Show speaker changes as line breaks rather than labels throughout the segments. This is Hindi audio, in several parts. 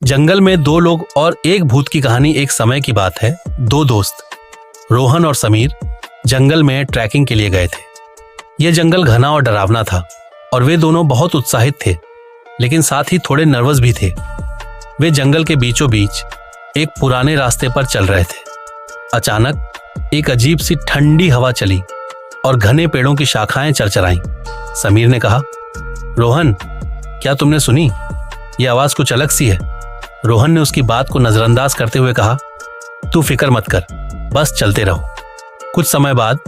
जंगल में दो लोग और एक भूत की कहानी। एक समय की बात है, दो दोस्त रोहन और समीर जंगल में ट्रैकिंग के लिए गए थे। यह जंगल घना और डरावना था और वे दोनों बहुत उत्साहित थे, लेकिन साथ ही थोड़े नर्वस भी थे। वे जंगल के बीचों बीच एक पुराने रास्ते पर चल रहे थे। अचानक एक अजीब सी ठंडी हवा चली और घने पेड़ों की शाखाएं चरचराईं। समीर ने कहा, रोहन, क्या तुमने सुनी? यह आवाज कुछ अलग सी है। रोहन ने उसकी बात को नजरअंदाज करते हुए कहा, तू फिक्र मत कर, बस चलते रहो। कुछ समय बाद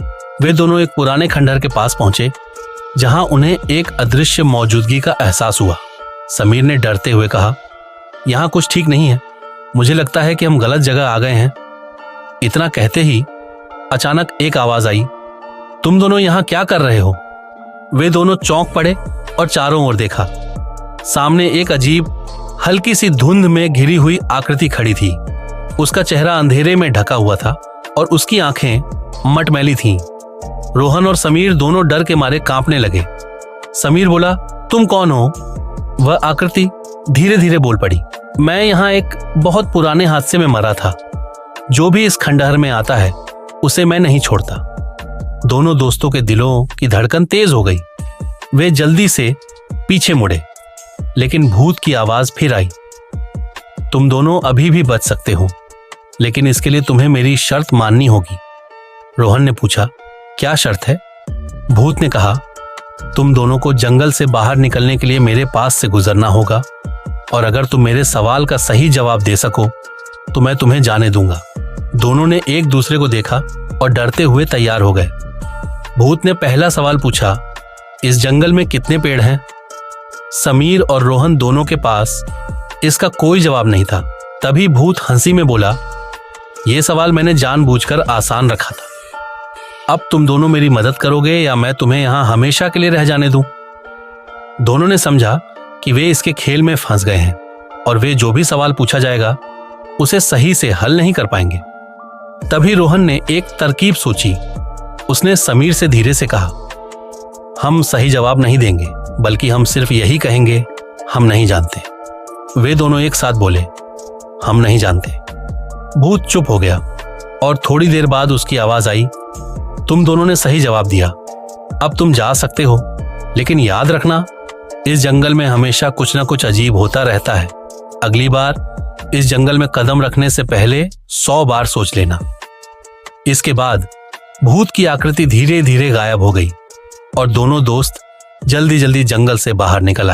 वे दोनों एक पुराने खंडहर के पास पहुंचे, जहां उन्हें एक अदृश्य मौजूदगी का एहसास हुआ। समीर ने डरते हुए कहा, यहां कुछ ठीक नहीं है, मुझे लगता है कि हम गलत जगह आ गए हैं। इतना कहते ही अचानक एक आवाज आई, तुम दोनों यहां क्या कर रहे हो? वे दोनों चौंक पड़े और चारों ओर देखा। सामने एक अजीब हल्की सी धुंध में घिरी हुई आकृति खड़ी थी। उसका चेहरा अंधेरे में ढका हुआ था और उसकी आंखें मटमैली थीं। रोहन और समीर दोनों डर के मारे कांपने लगे। समीर बोला, तुम कौन हो? वह आकृति धीरे धीरे बोल पड़ी, मैं यहाँ एक बहुत पुराने हादसे में मरा था। जो भी इस खंडहर में आता है उसे मैं नहीं छोड़ता। दोनों दोस्तों के दिलों की धड़कन तेज हो गई। वे जल्दी से पीछे मुड़े, लेकिन भूत की आवाज फिर आई, तुम दोनों अभी भी बच सकते हो, लेकिन इसके लिए तुम्हें मेरी शर्त माननी होगी। रोहन ने पूछा, क्या शर्त है? भूत ने कहा, तुम दोनों को जंगल से बाहर निकलने के लिए मेरे पास से गुजरना होगा, और अगर तुम मेरे सवाल का सही जवाब दे सको तो मैं तुम्हें जाने दूंगा। दोनों ने एक दूसरे को देखा और डरते हुए तैयार हो गए। भूत ने पहला सवाल पूछा, इस जंगल में कितने पेड़ हैं? समीर और रोहन दोनों के पास इसका कोई जवाब नहीं था। तभी भूत हंसी में बोला, यह सवाल मैंने जानबूझकर आसान रखा था। अब तुम दोनों मेरी मदद करोगे या मैं तुम्हें यहां हमेशा के लिए रह जाने दूं? दोनों ने समझा कि वे इसके खेल में फंस गए हैं और वे जो भी सवाल पूछा जाएगा उसे सही से हल नहीं कर पाएंगे। तभी रोहन ने एक तरकीब सोची। उसने समीर से धीरे से कहा, हम सही जवाब नहीं देंगे, बल्कि हम सिर्फ यही कहेंगे, हम नहीं जानते। वे दोनों एक साथ बोले, हम नहीं जानते। भूत चुप हो गया और थोड़ी देर बाद उसकी आवाज आई, तुम दोनों ने सही जवाब दिया, अब तुम जा सकते हो, लेकिन याद रखना, इस जंगल में हमेशा कुछ ना कुछ अजीब होता रहता है। अगली बार इस जंगल में कदम रखने से पहले 100 बार सोच लेना। इसके बाद भूत की आकृति धीरे धीरे गायब हो गई और दोनों दोस्त जल्दी जल्दी जंगल से बाहर निकल आए।